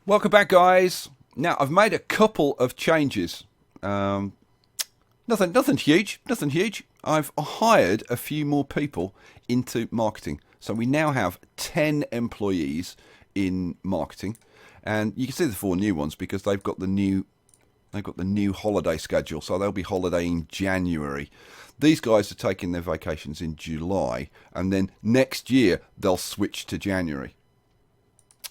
Welcome back, guys. Now, I've made a couple of changes. Nothing huge. I've hired a few more people into marketing. So we now have 10 employees in marketing. And you can see the 4 new ones because they've got the new holiday schedule. So they'll be holidaying January. These guys are taking their vacations in July. And then next year, they'll switch to January.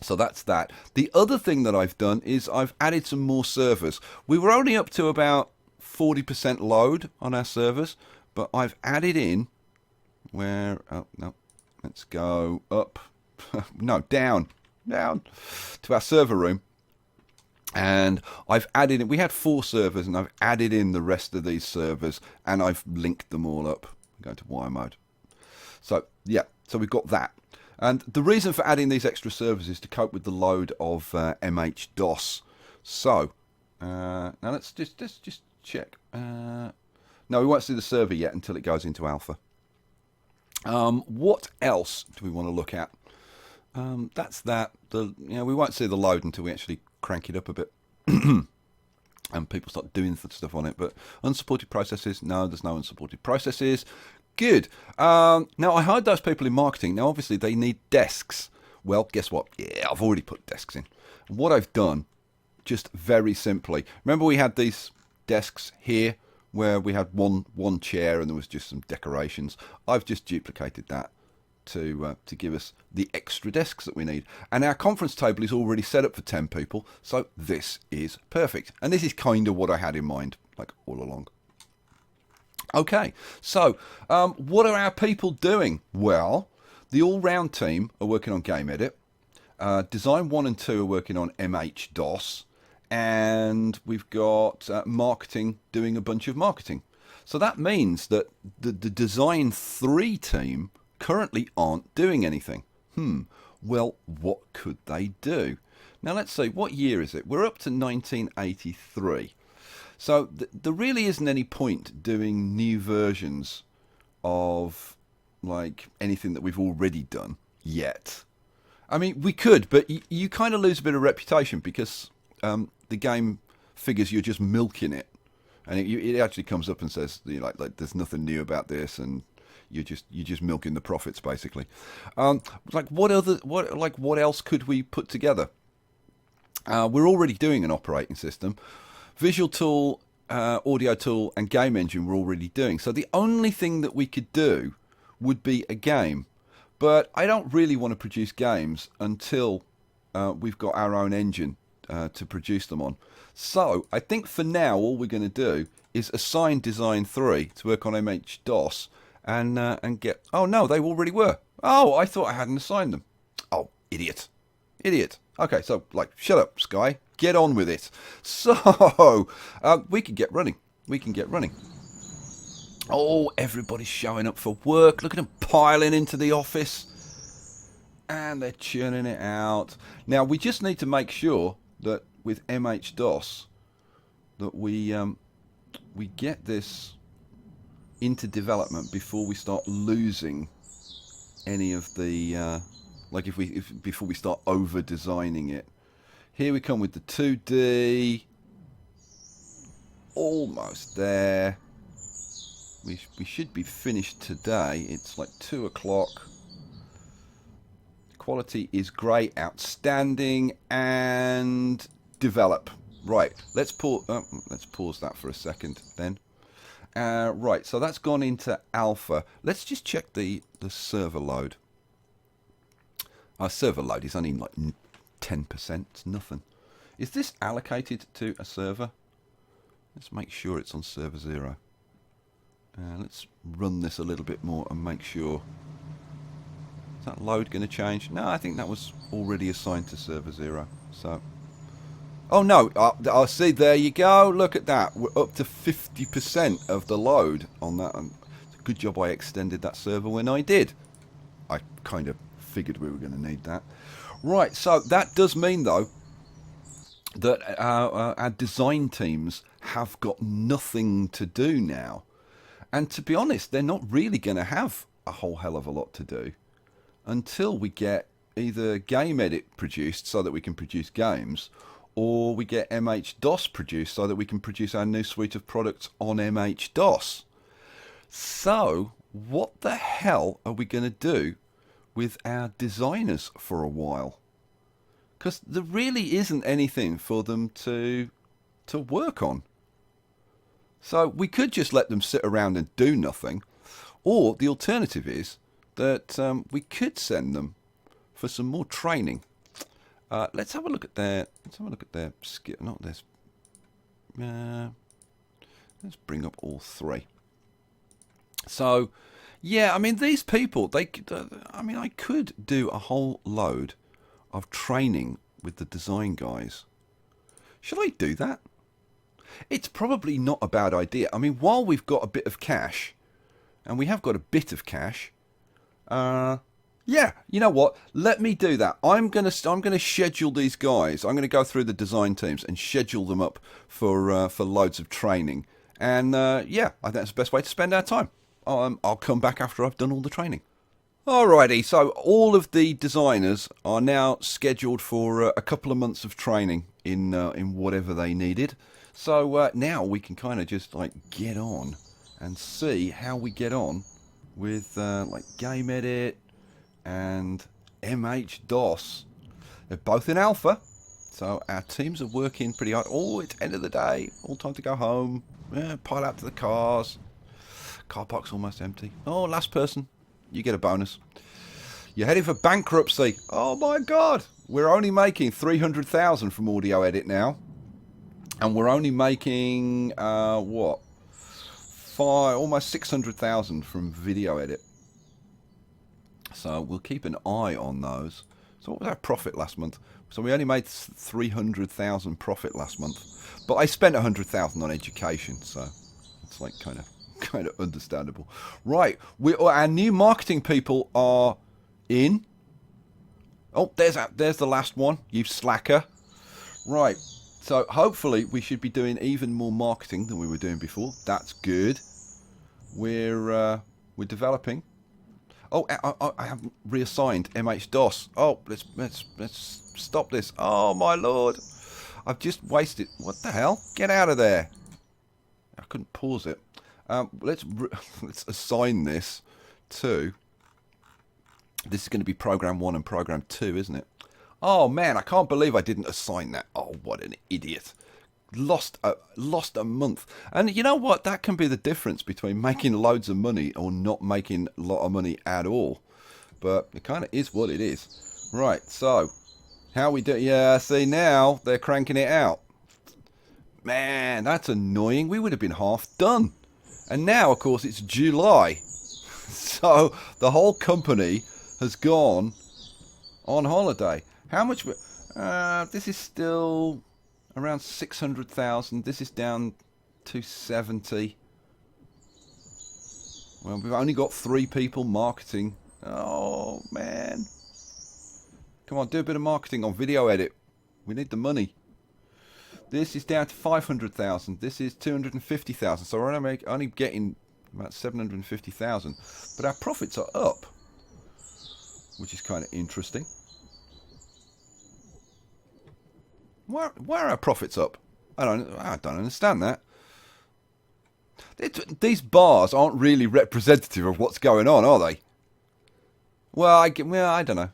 So that's that. The other thing that I've done is I've added some more servers. We were only up to about 40% load on our servers, but I've added in where, oh no, let's go up, no, down to our server room. And I've added in, we had 4 servers and I've added in the rest of these servers and I've linked them all up. I'm going to wire mode. So yeah, so we've got that. And the reason for adding these extra servers is to cope with the load of MHDOS. So now let's just check. No, we won't see the server yet until it goes into alpha. What else do we want to look at? That's that. We won't see the load until we actually crank it up a bit. And people start doing stuff on it. But unsupported processes, no, there's no unsupported processes. Good. Now, I hired those people in marketing. Now, obviously, they need desks. Well, guess what? Yeah, I've already put desks in. And what I've done, just very simply, remember we had these desks here where we had one chair and there was just some decorations. I've just duplicated that to give us the extra desks that we need. And our conference table is already set up for 10 people, so this is perfect. And this is kind of what I had in mind, like all along. Okay, so what are our people doing? Well, the all-round team are working on Game Edit. Design 1 and 2 are working on MHDOS. And we've got marketing doing a bunch of marketing. So that means that the Design 3 team currently aren't doing anything. Well, what could they do? Now, let's see, what year is it? We're up to 1983. So there really isn't any point doing new versions of like anything that we've already done yet. I mean, we could, but you kind of lose a bit of reputation because the game figures you're just milking it, and it actually comes up and says like there's nothing new about this, and you're just milking the profits basically. Like what else could we put together? We're already doing an operating system. Visual Tool, Audio Tool, and Game Engine we're already doing. So the only thing that we could do would be a game. But I don't really want to produce games until we've got our own engine to produce them on. So I think for now all we're going to do is assign Design 3 to work on MHDOS and get... Oh no, they already were. Oh, I thought I hadn't assigned them. Oh, idiot. Okay, so shut up, Skye. Get on with it. So we can get running. Oh, everybody's showing up for work. Look at them piling into the office. And they're churning it out. Now, we just need to make sure that with MHDOS that we get this into development before we start losing any of the... before we start over-designing it. Here we come with the 2D. Almost there. We should be finished today. It's like 2 o'clock. Quality is great, outstanding, and develop. Right, let's pause that for a second then. Right, so that's gone into alpha. Let's just check the server load. Our server load is only like 10%. It's nothing. Is this allocated to a server? Let's make sure it's on server 0. Let's run this a little bit more and make sure. Is that load going to change? No, I think that was already assigned to server 0. So, oh no, I see. There you go. Look at that. We're up to 50% of the load on that. And it's a good job I extended that server when I did. I kind of figured we were going to need that. Right, so that does mean though that our design teams have got nothing to do now. And to be honest, they're not really going to have a whole hell of a lot to do until we get either Game Edit produced so that we can produce games, or we get MHDOS produced so that we can produce our new suite of products on MHDOS. So, what the hell are we going to do with our designers for a while? Because there really isn't anything for them to work on. So we could just let them sit around and do nothing, or the alternative is that we could send them for some more training. Let's have a look at their. Skill. Not this. Let's bring up all three. So, yeah, I mean, these people. I could do a whole load of training with the design guys. Should I do that? It's probably not a bad idea. I mean, while we've got a bit of cash, and we have got a bit of cash, yeah, you know what? Let me do that. I'm gonna schedule these guys. I'm gonna go through the design teams and schedule them up for loads of training. And yeah, I think that's the best way to spend our time. I'll come back after I've done all the training. Alrighty, so all of the designers are now scheduled for a couple of months of training in whatever they needed. So now we can kind of just like get on and see how we get on with like Game Edit and MHDOS. They're both in alpha, so our teams are working pretty hard. Oh, it's end of the day, all time to go home. Pile out to the cars. Car park's almost empty. Oh, last person, you get a bonus. You're heading for bankruptcy. Oh my god, we're only making 300,000 from audio edit now, and we're only making what, almost 600,000 from video edit. So we'll keep an eye on those. So what was our profit last month? So we only made 300,000 profit last month, but I spent 100,000 on education, so it's like kind of understandable. Right, our new marketing people are in. Oh, there's the last one, you slacker. Right, so hopefully we should be doing even more marketing than we were doing before. That's good. We're developing. Oh, I have reassigned MHDOS. Oh, let's stop this. Oh my lord, I've just wasted. What the hell? Get out of there! I couldn't pause it. Let's assign this to. This is going to be program 1 and program 2, isn't it? Oh man, I can't believe I didn't assign that. Oh, what an idiot! Lost a month. And you know what? That can be the difference between making loads of money or not making a lot of money at all. But it kind of is what it is. Right, so how we do? Yeah, see, now they're cranking it out. Man, that's annoying. We would have been half done. And now, of course, it's July. So the whole company has gone on holiday. How much? This is still around 600,000. This is down to 70. Well, we've only got 3 people marketing. Oh, man. Come on, do a bit of marketing on video edit. We need the money. This is down to 500,000. This is 250,000. So we're only getting about 750,000. But our profits are up, which is kind of interesting. Why are our profits up? I don't understand that. These bars aren't really representative of what's going on, are they? Well, I don't know.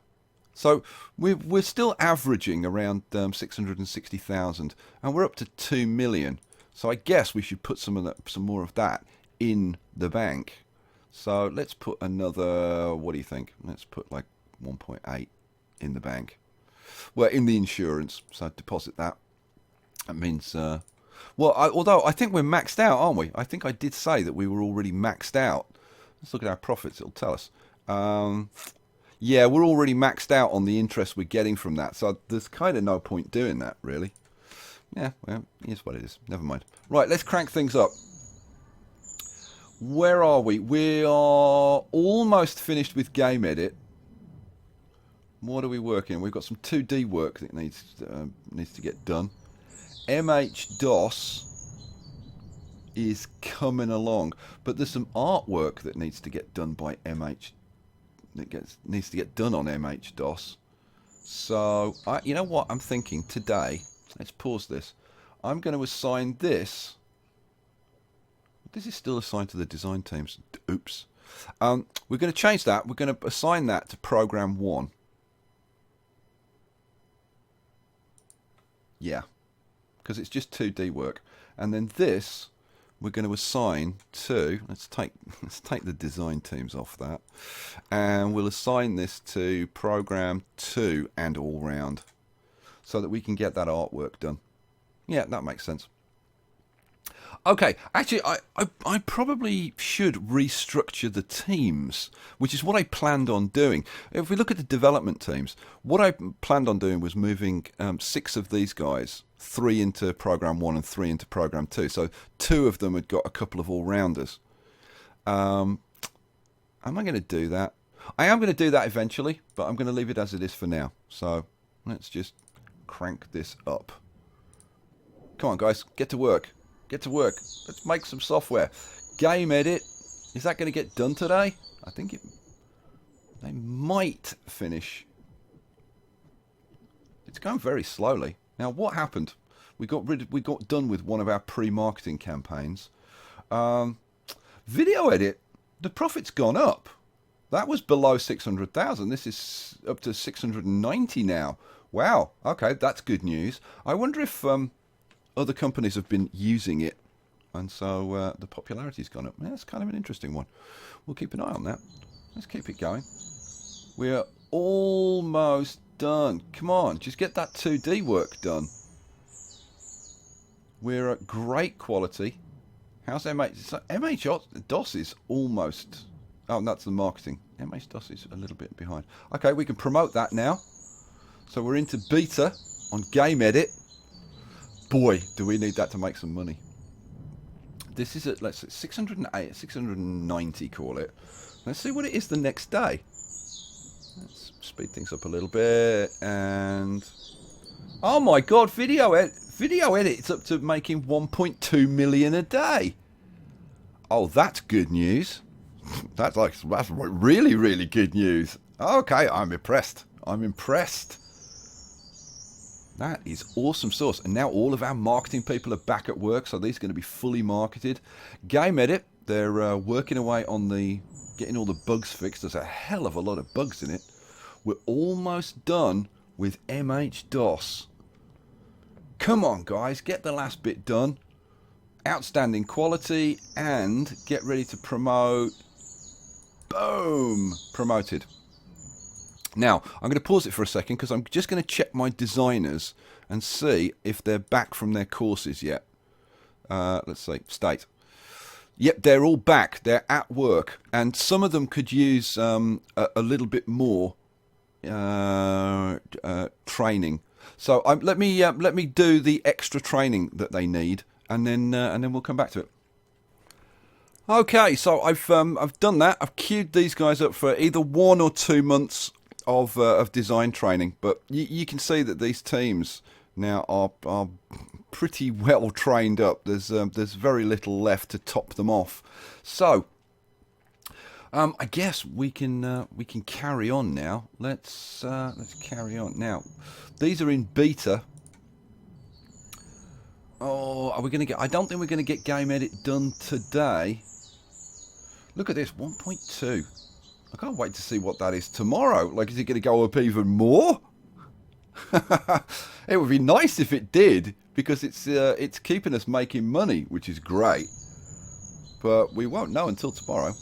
So we're still averaging around 660,000, and we're up to 2 million. So I guess we should put some more of that in the bank. So let's put another. What do you think? Let's put like 1.8 in the bank. Well, in the insurance, so deposit that. That means, although I think we're maxed out, aren't we? I think I did say that we were already maxed out. Let's look at our profits, it'll tell us. Yeah, we're already maxed out on the interest we're getting from that, so there's kind of no point doing that, really. Yeah, well, here's what it is. Never mind. Right, let's crank things up. Where are we? We are almost finished with Game Edit. What are we working? We've got some 2D work that needs to get done. MHDOS is coming along, but there's some artwork that needs to get done by needs to get done on MHDOS. So, you know what I'm thinking today? Let's pause this. I'm going to assign this. This is still assigned to the design teams. Oops. We're going to change that. We're going to assign that to program 1. Yeah, because it's just 2D work. And then this we're going to assign to, let's take the design teams off that, and we'll assign this to program 2 and all round, so that we can get that artwork done. Yeah, that makes sense. Okay, actually, I probably should restructure the teams, which is what I planned on doing. If we look at the development teams, what I planned on doing was moving 6 of these guys, 3 into program 1 and 3 into program 2. So 2 of them had got a couple of all-rounders. Am I going to do that? I am going to do that eventually, but I'm going to leave it as it is for now. So let's just crank this up. Come on, guys, get to work. Get to work. Let's make some software. Game edit. Is that going to get done today? I think they might finish. It's going very slowly. Now, what happened? We got done with one of our pre-marketing campaigns. Video edit. The profit's gone up. That was below 600,000. This is up to 690 now. Wow. Okay, that's good news. I wonder if other companies have been using it, and so the popularity's gone up. Yeah, that's kind of an interesting one. We'll keep an eye on that. Let's keep it going. We're almost done. Come on, just get that 2D work done. We're at great quality. How's MH? So MHDOS is almost... Oh, that's the marketing. MHDOS is a little bit behind. Okay, we can promote that now. So we're into beta on Game Edit. Boy, do we need that to make some money. This is at, let's say, 608, 690, call it. Let's see what it is the next day. Let's speed things up a little bit. And oh my god, video edit, it's up to making 1.2 million a day. Oh, that's good news. That's really, really good news. Okay, I'm impressed. I'm impressed. That is awesome sauce. And now all of our marketing people are back at work, so these are going to be fully marketed. Game Edit, they're working away on getting all the bugs fixed. There's a hell of a lot of bugs in it. We're almost done with MHDOS. Come on, guys, get the last bit done. Outstanding quality, and get ready to promote. Boom! Promoted. Now, I'm going to pause it for a second because I'm just going to check my designers and see if they're back from their courses yet. Let's see, state. Yep, they're all back. They're at work. And some of them could use a little bit more training. So let me do the extra training that they need, and then we'll come back to it. Okay, so I've done that. I've queued these guys up for either 1 or 2 months of design training, but you can see that these teams now are pretty well trained up. There's very little left to top them off. So I guess we can carry on now. Let's carry on now. These are in beta. Oh, are we going to get? I don't think we're going to get Game Edit done today. Look at this, 1.2. I can't wait to see what that is tomorrow. Like, is it going to go up even more? It would be nice if it did, because it's keeping us making money, which is great. But we won't know until tomorrow.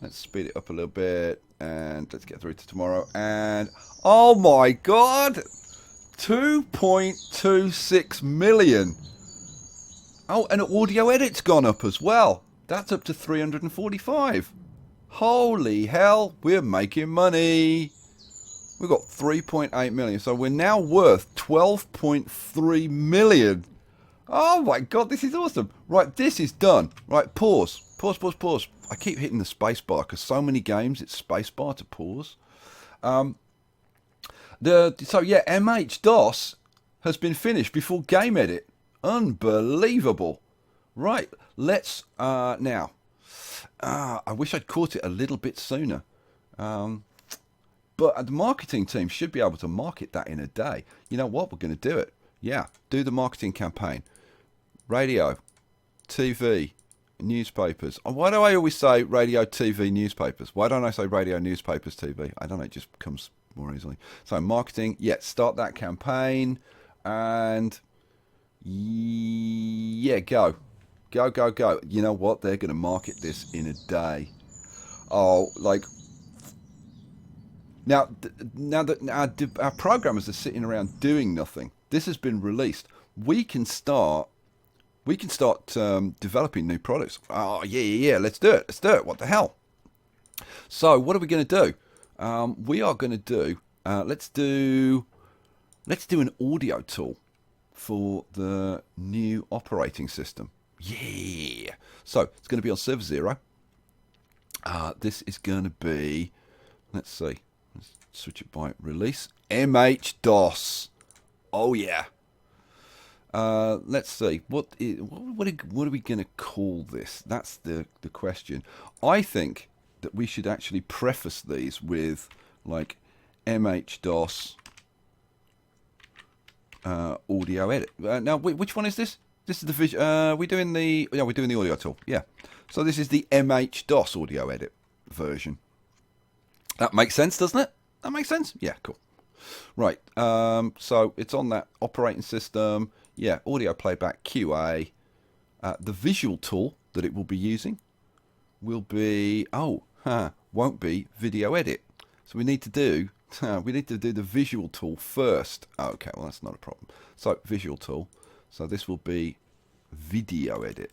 Let's speed it up a little bit, and let's get through to tomorrow. And oh my god, 2.26 million. Oh, and audio edit's gone up as well. That's up to 345. Holy hell, we're making money. We've got 3.8 million, so we're now worth 12.3 million. Oh my god, this is awesome. Right, this is done. Right, pause. Pause. I keep hitting the space bar because so many games it's space bar to pause. So yeah, MHDOS has been finished before Game Edit. Unbelievable. Right, let's now. I wish I'd caught it a little bit sooner. But But the marketing team should be able to market that in a day. You know what? We're going to do it. Yeah, do the marketing campaign. Radio, TV, newspapers. Why do I always say radio, TV, newspapers? Why don't I say radio, newspapers, TV? I don't know, it just comes more easily. So marketing, yeah, start that campaign. And yeah, go. Go. You know what? They're going to market this in a day. Oh, like... Now that our programmers are sitting around doing nothing, this has been released. We can start developing new products. Oh, yeah, let's do it. What the hell? So what are we going to do? We are going to do, let's do an audio tool for the new operating system. Yeah. So it's going to be on server 0. This is going to be, let's see, let's switch it by release. MHDOS. Oh yeah. Let's see. What are we going to call this? That's the question. I think that we should actually preface these with like MHDOS audio edit. Now, which one is this? This is the visual. We're doing the audio tool. Yeah. So this is the MHDOS audio edit version. That makes sense, doesn't it? That makes sense. Yeah. Cool. Right. So it's on that operating system. Yeah. Audio playback QA. The visual tool that it will be using will be won't be video edit. So we need to do the visual tool first. Okay, well that's not a problem. So visual tool. So this will be video edit.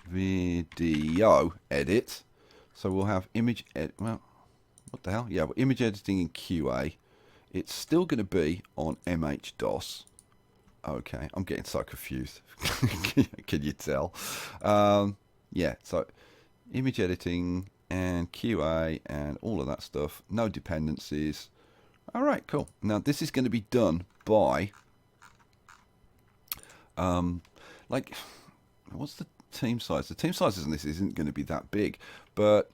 Video edit. So we'll have image edit. Well, what the hell? Yeah, well, image editing in QA. It's still going to be on MHDOS. Okay, I'm getting so confused. Can you tell? Yeah, so image editing and QA and all of that stuff. No dependencies. All right, cool. Now this is going to be done by, like, what's the team size? The team size in this isn't going to be that big, but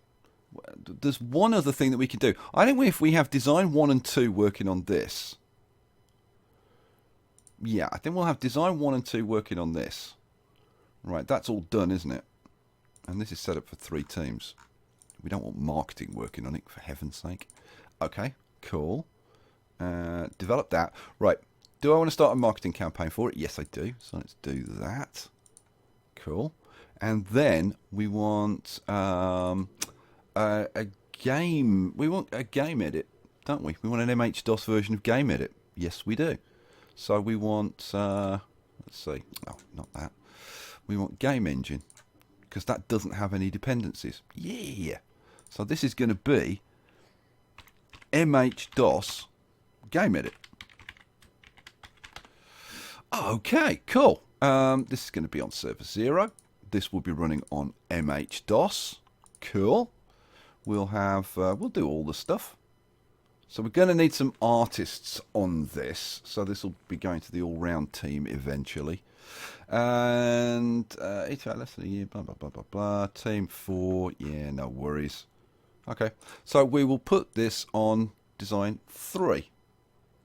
there's one other thing that we can do. I think if we have design 1 and 2 working on this, yeah, I think we'll have design 1 and 2 working on this. Right, that's all done, isn't it? And this is set up for 3 teams. We don't want marketing working on it, for heaven's sake. Okay, cool. Develop that. Right, do I want to start a marketing campaign for it? Yes, I do. So let's do that. Cool. And then we want a game. We want a game edit, don't we? We want an MHDOS version of game edit. Yes, we do. So we want, let's see. Oh, not that. We want game engine, because that doesn't have any dependencies. Yeah. So this is going to be MHDOS game edit. Okay, cool. This is going to be on server 0. This will be running on MHDOS. Cool. We'll have, we'll do all the stuff. So we're going to need some artists on this. So this will be going to the all-round team eventually. And it's less than a year, blah, blah, blah, blah, blah. Team 4, yeah, no worries. Okay, so we will put this on design 3.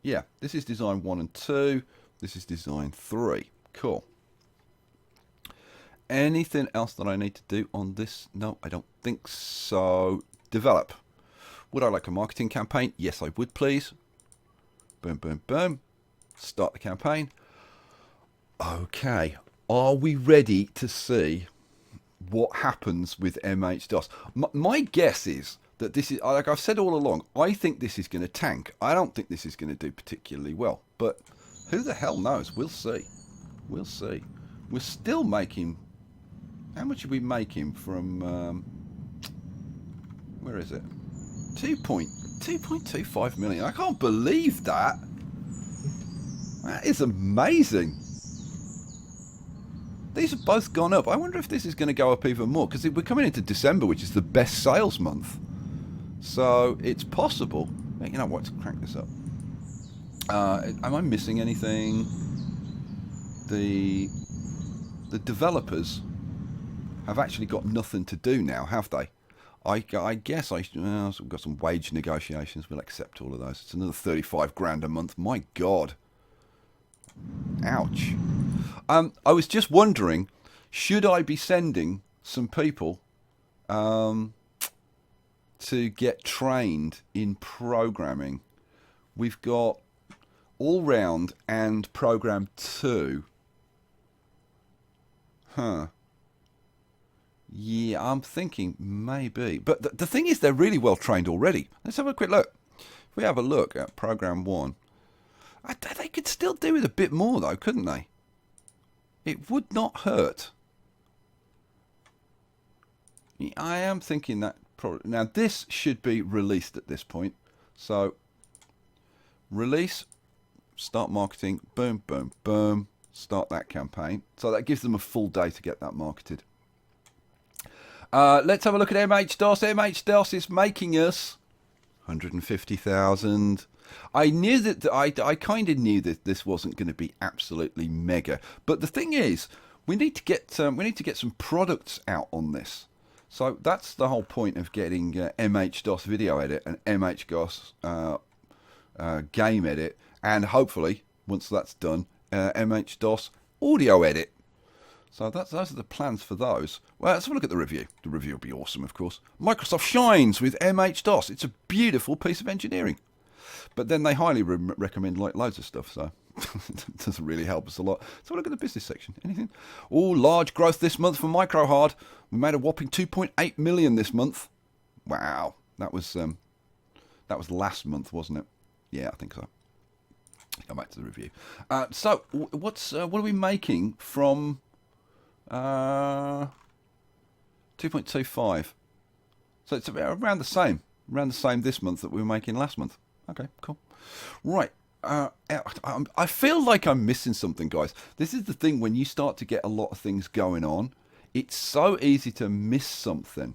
Yeah, this is design 1 and 2. This is design 3. Cool. Anything else that I need to do on this? No, I don't think so. Develop. Would I like a marketing campaign? Yes, I would, please. Boom, boom, boom. Start the campaign. Okay. Are we ready to see what happens with MHDOS? My guess is that this is, like I've said all along, I think this is going to tank. I don't think this is going to do particularly well. But who the hell knows? We'll see. We'll see. We're still making... How much are we making from... where is it? 2.25 million. I can't believe that. That is amazing. These have both gone up. I wonder if this is going to go up even more, because we're coming into December, which is the best sales month. So it's possible. You know what? Let's crank this up. Am I missing anything? The developers have actually got nothing to do now, have they? I guess we've got some wage negotiations. We'll accept all of those. It's another 35 grand a month. My God. Ouch. I was just wondering, should I be sending some people to get trained in programming? We've got all round and program 2. Huh. Yeah, I'm thinking maybe. But the thing is, they're really well trained already. Let's have a quick look. If we have a look at program 1, they could still do with a bit more, though, couldn't they? It would not hurt. I am thinking that probably. Now, this should be released at this point. So, release, start marketing, boom, boom, boom, start that campaign. So that gives them a full day to get that marketed. Let's have a look at MHDOS. MHDOS is making us 150,000. I knew that I kind of knew that this wasn't going to be absolutely mega, but the thing is, we need to get some products out on this. So that's the whole point of getting MHDOS video edit and MHDOS game edit, and hopefully once that's done, MHDOS audio edit. So those are the plans for those. Well, let's have a look at the review. The review will be awesome, of course. Microsoft shines with MHDOS. It's a beautiful piece of engineering. But then they highly recommend like loads of stuff, so it doesn't really help us a lot. So look at the business section. Anything? Oh, large growth this month for Microhard. We made a whopping 2.8 million this month. Wow, that was last month, wasn't it? Yeah, I think so. Go back to the review. So what are we making from 2.25? So it's around the same this month that we were making last month. Okay, cool. Right. I feel like I'm missing something, guys. This is the thing, when you start to get a lot of things going on, it's so easy to miss something.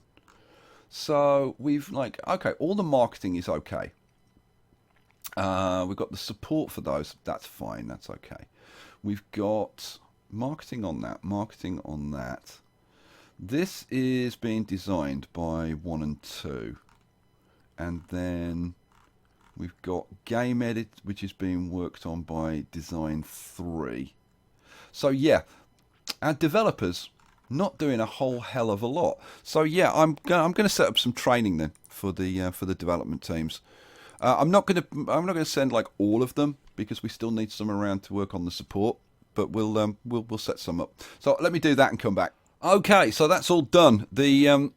So we've okay, all the marketing is okay. We've got the support for those. That's fine. That's okay. We've got marketing on that. This is being designed by 1 and 2. And then we've got game edit, which is being worked on by design 3. So yeah, our developers not doing a whole hell of a lot. So yeah, I'm going to set up some training then for the development teams. I'm not going to send like all of them, because we still need some around to work on the support. But we'll set some up. So let me do that and come back. Okay, so that's all done. The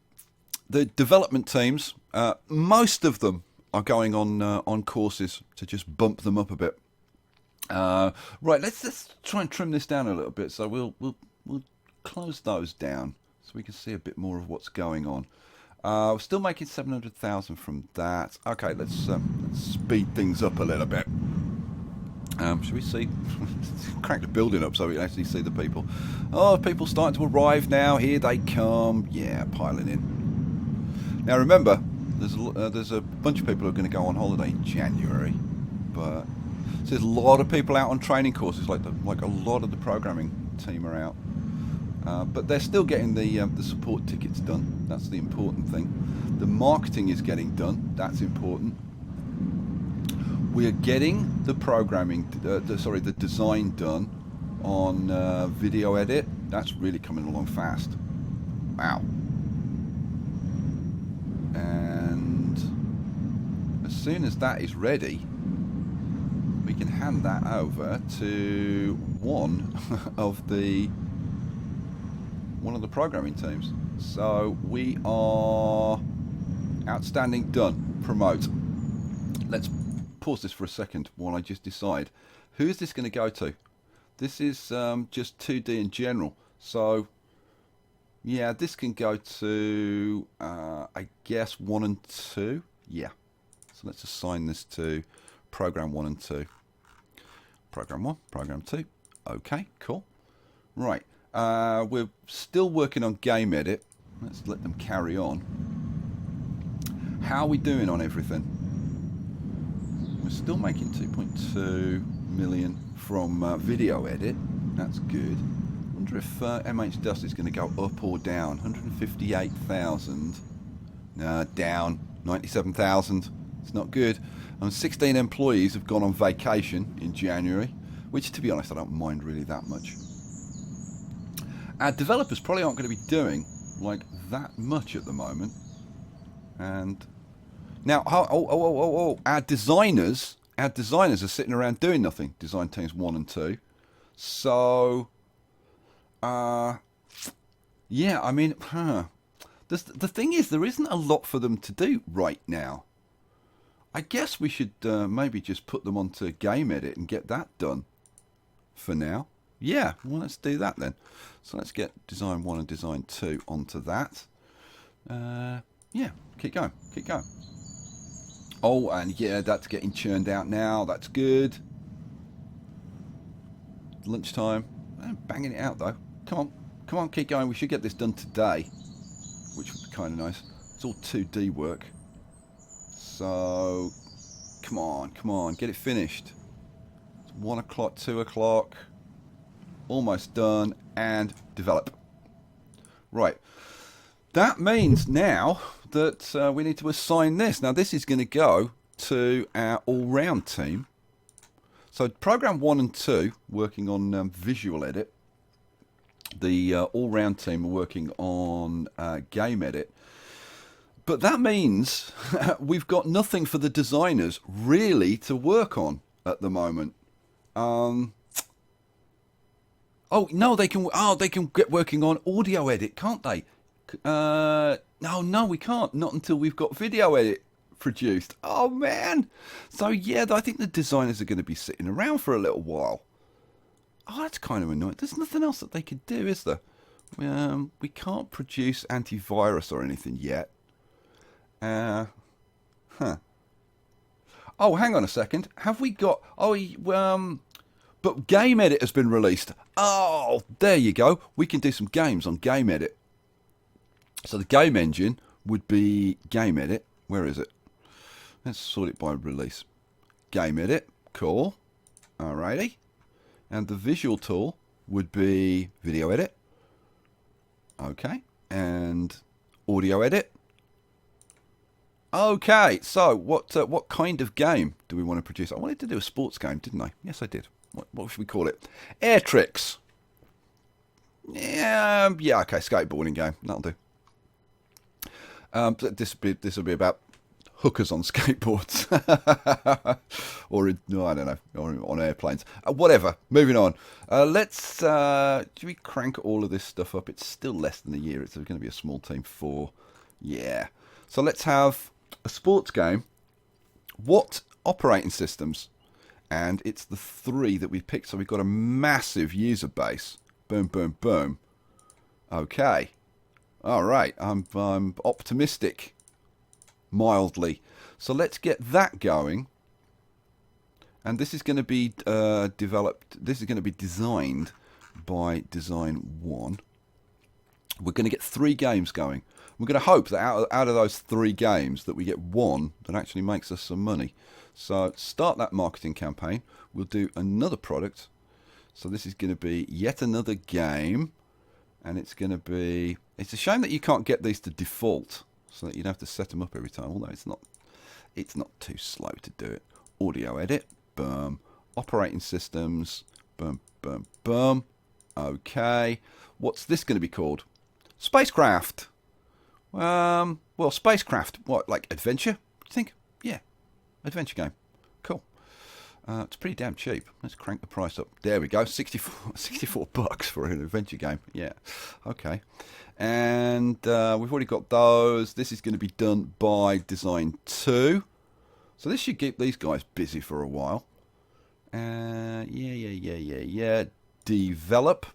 development teams, most of them are going on courses to just bump them up a bit. Right, let's try and trim this down a little bit. So we'll close those down so we can see a bit more of what's going on. We're still making 700,000 from that. Okay, let's speed things up a little bit. Should we see? Crank the building up so we can actually see the people. Oh, people starting to arrive now. Here they come. Yeah, piling in. Now remember, there's a bunch of people who are going to go on holiday in January, but there's a lot of people out on training courses. Like a lot of the programming team are out, but they're still getting the support tickets done. That's the important thing. The marketing is getting done. That's important. We are getting the programming, the design done on video edit. That's really coming along fast. Wow. And as soon as that is ready, we can hand that over to one of the programming teams. So we are outstanding, done, promote. Let's pause this for a second while I just decide, who is this going to go to? This is just 2D in general, so yeah, this can go to I guess 1 and 2. Yeah, so let's assign this to program 1 and 2. Program 1, program 2. Okay, cool. Right, we're still working on game edit. Let's let them carry on. How are we doing on everything? We're still making 2.2 million from video edit. That's good. I wonder if MHDOS is going to go up or down. 158,000 Down 97,000. It's not good. 16 employees have gone on vacation in January, which, to be honest, I don't mind really that much. Our developers probably aren't going to be doing like that much at the moment. And now, our designers are sitting around doing nothing. Design teams 1 and 2. So, yeah, I mean, the thing is, there isn't a lot for them to do right now. I guess we should maybe just put them onto Game Edit and get that done for now. Yeah, well, let's do that then. So let's get Design 1 and Design 2 onto that. Yeah, keep going, keep going. Oh, and yeah, that's getting churned out now. That's good. Lunchtime. I'm banging it out, though. Come on, keep going. We should get this done today, which would be kind of nice. It's all 2D work. So, come on, get it finished. It's 1 o'clock, 2 o'clock. Almost done, and develop. Right. That means now that we need to assign this. Now, this is going to go to our all-round team. So, program 1 and 2, working on visual edit. The all-round team are working on game edit. But that means we've got nothing for the designers really to work on at the moment. Oh no, they can get working on audio edit, can't they? No, we can't. Not until we've got video edit produced. Oh man. So yeah, I think the designers are going to be sitting around for a little while. Oh, that's kind of annoying. There's nothing else that they could do, is there? We can't produce antivirus or anything yet. Oh, hang on a second. Have we got... but Game Edit has been released. Oh, there you go. We can do some games on Game Edit. So the game engine would be Game Edit. Where is it? Let's sort it by release. Game Edit. Cool. Alrighty. And the visual tool would be Video Edit. Okay. And Audio Edit. Okay. So what kind of game do we want to produce? I wanted to do a sports game, didn't I? Yes, I did. What should we call it? Air Tricks. Yeah, okay, skateboarding game. That'll do. This will be about hookers on skateboards. Or, I don't know, or on airplanes. Whatever, moving on. Should we crank all of this stuff up? It's still less than a year. It's going to be a small team for, yeah. So let's have a sports game. What operating systems? And it's the 3 that we picked, so we've got a massive user base. Boom, boom, boom. Okay. All right. I'm optimistic, mildly. So let's get that going. And this is going to be developed. This is going to be designed by Design 1. We're going to get 3 games going. We're going to hope that out of those 3 games that we get one that actually makes us some money. So start that marketing campaign. We'll do another product. So this is going to be yet another game. And it's going to be... It's a shame that you can't get these to default, so that you'd have to set them up every time. Although it's not too slow to do it. Audio edit. Boom. Operating systems. Boom, boom, boom. Okay. What's this going to be called? Spacecraft. Well, spacecraft. What, like adventure? Do you think? Yeah. Adventure game. Cool. It's pretty damn cheap. Let's crank the price up. There we go. 64 bucks for an adventure game. Yeah. Okay. And we've already got those. This is going to be done by Design 2. So this should keep these guys busy for a while. Yeah. Develop.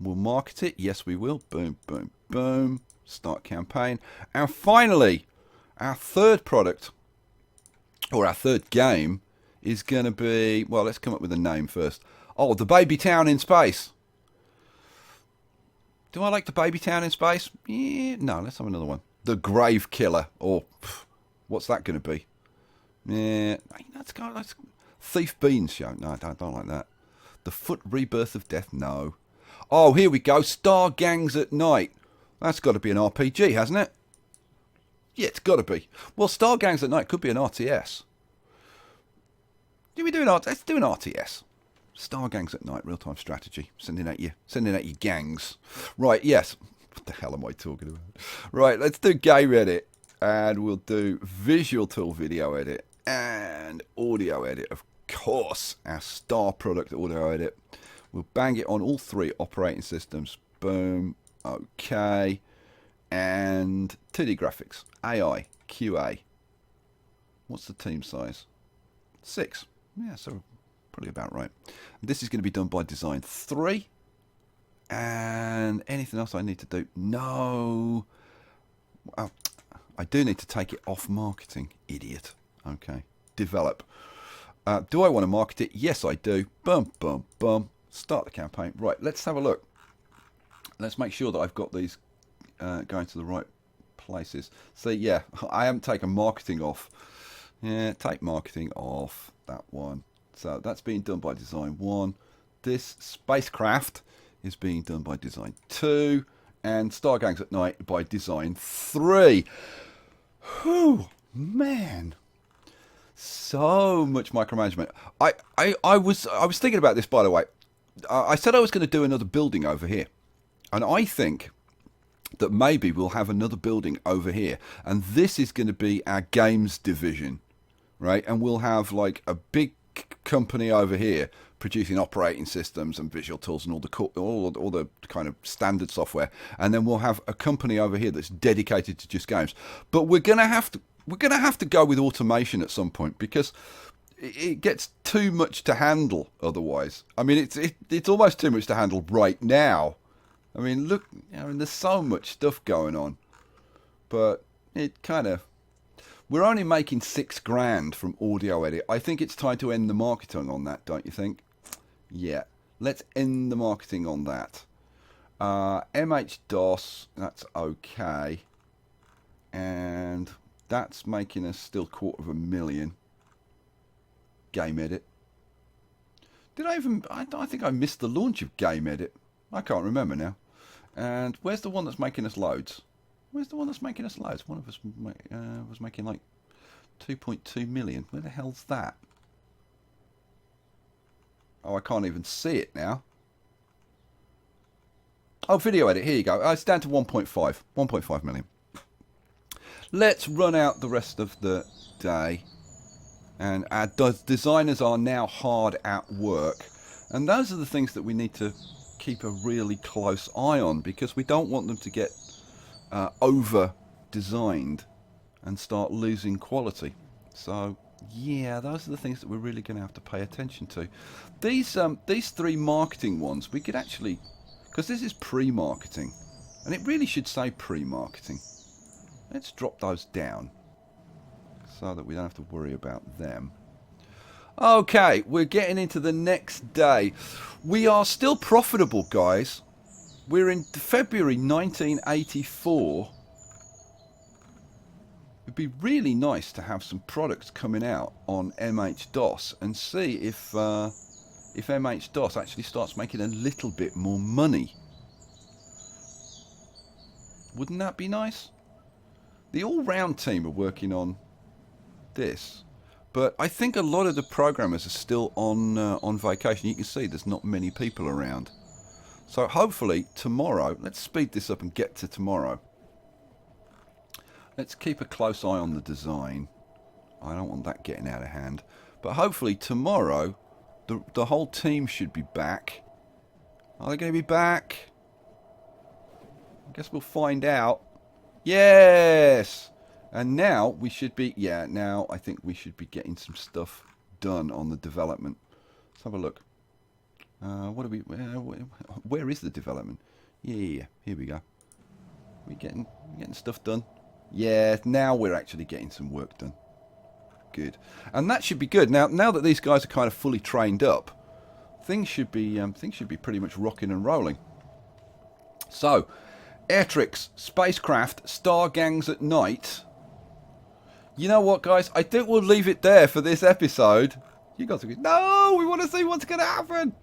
We'll market it. Yes, we will. Boom, boom, boom. Start campaign. And finally, our third product, or our third game, is going to be... Well, let's come up with a name first. Oh, the Baby Town in Space. Do I like the Baby Town in Space? Yeah, no, let's have another one. The Grave Killer. Or, what's that going to be? Yeah, that's Thief Beans Show. No, I don't like that. The Foot Rebirth of Death. No. Oh, here we go. Star Gangs at Night. That's got to be an RPG, hasn't it? Yeah, it's got to be. Well, Star Gangs at Night could be an RTS. Do we do an RTS? Let's do an RTS. Star Gangs at Night, real-time strategy. Sending out your gangs. Right, yes. What the hell am I talking about? Right, let's do game edit. And we'll do visual tool video edit. And audio edit, of course. Our star product audio edit. We'll bang it on all 3 operating systems. Boom. Okay. And 2D graphics. AI. QA. What's the team size? 6. Yeah, so probably about right. This is going to be done by design 3. And anything else I need to do? No. Oh, I do need to take it off marketing. Idiot. Okay. Develop. Do I want to market it? Yes, I do. Bum, bum, bum. Start the campaign. Right, let's have a look. Let's make sure that I've got these going to the right places. So, yeah, I haven't taken marketing off. Yeah, take marketing off. That one. So, that's being done by design 1. This spacecraft is being done by design 2. And Star Gangs at Night by design 3. Whew, man. So much micromanagement. I was thinking about this, by the way. I said I was going to do another building over here. And I think that maybe we'll have another building over here. And this is going to be our games division, right? And we'll have like a big company over here producing operating systems and visual tools and all the kind of standard software. And then we'll have a company over here that's dedicated to just games. But we're going to have to go with automation at some point, because it gets too much to handle otherwise. I mean, it's almost too much to handle right now. I mean, look, there's so much stuff going on, but it kind of, we're only making $6,000 from audio edit. I think it's time to end the marketing on that, don't you think? Yeah, let's end the marketing on that. MHDOS, that's okay, and that's making us still $250,000. Game edit. I think I missed the launch of Game Edit. I can't remember now. And where's the one that's making us loads? Where's the one that's making us loads? One of us was making like 2.2 million. Where the hell's that? Oh, I can't even see it now. Oh, video edit. Here you go. It's down to 1.5 million. Let's run out the rest of the day. And our designers are now hard at work. And those are the things that we need to keep a really close eye on, because we don't want them to get over-designed and start losing quality. So, yeah, those are the things that we're really going to have to pay attention to. These 3 marketing ones, we could actually, because this is pre-marketing, and it really should say pre-marketing. Let's drop those down, so that we don't have to worry about them. Okay, we're getting into the next day. We are still profitable, guys. We're in February 1984. It'd be really nice to have some products coming out on MHDOS and see if MHDOS actually starts making a little bit more money. Wouldn't that be nice? The all-round team are working on this, but I think a lot of the programmers are still on vacation. You can see there's not many people around. So hopefully tomorrow, let's speed this up and get to tomorrow. Let's keep a close eye on the design. I don't want that getting out of hand. But hopefully tomorrow, the whole team should be back. Are they going to be back? I guess we'll find out. Yes! And now we should be, now I think we should be getting some stuff done on the development. Let's have a look. Where is the development? Yeah, here we go. We're getting stuff done. Yeah, now we're actually getting some work done. Good. And that should be good. Now that these guys are kind of fully trained up, things should be pretty much rocking and rolling. So, Airtrix, Spacecraft, Star Gangs at Night. You know what, guys? I think we'll leave it there for this episode. You guys are going, no, we want to see what's going to happen.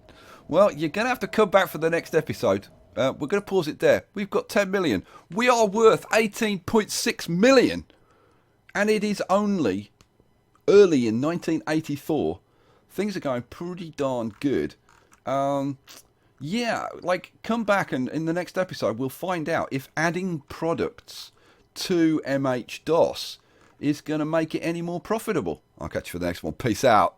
Well, you're going to have to come back for the next episode. We're going to pause it there. We've got 10 million. We are worth 18.6 million. And it is only early in 1984. Things are going pretty darn good. Yeah, like, come back and in the next episode we'll find out if adding products to MHDOS is going to make it any more profitable. I'll catch you for the next one. Peace out.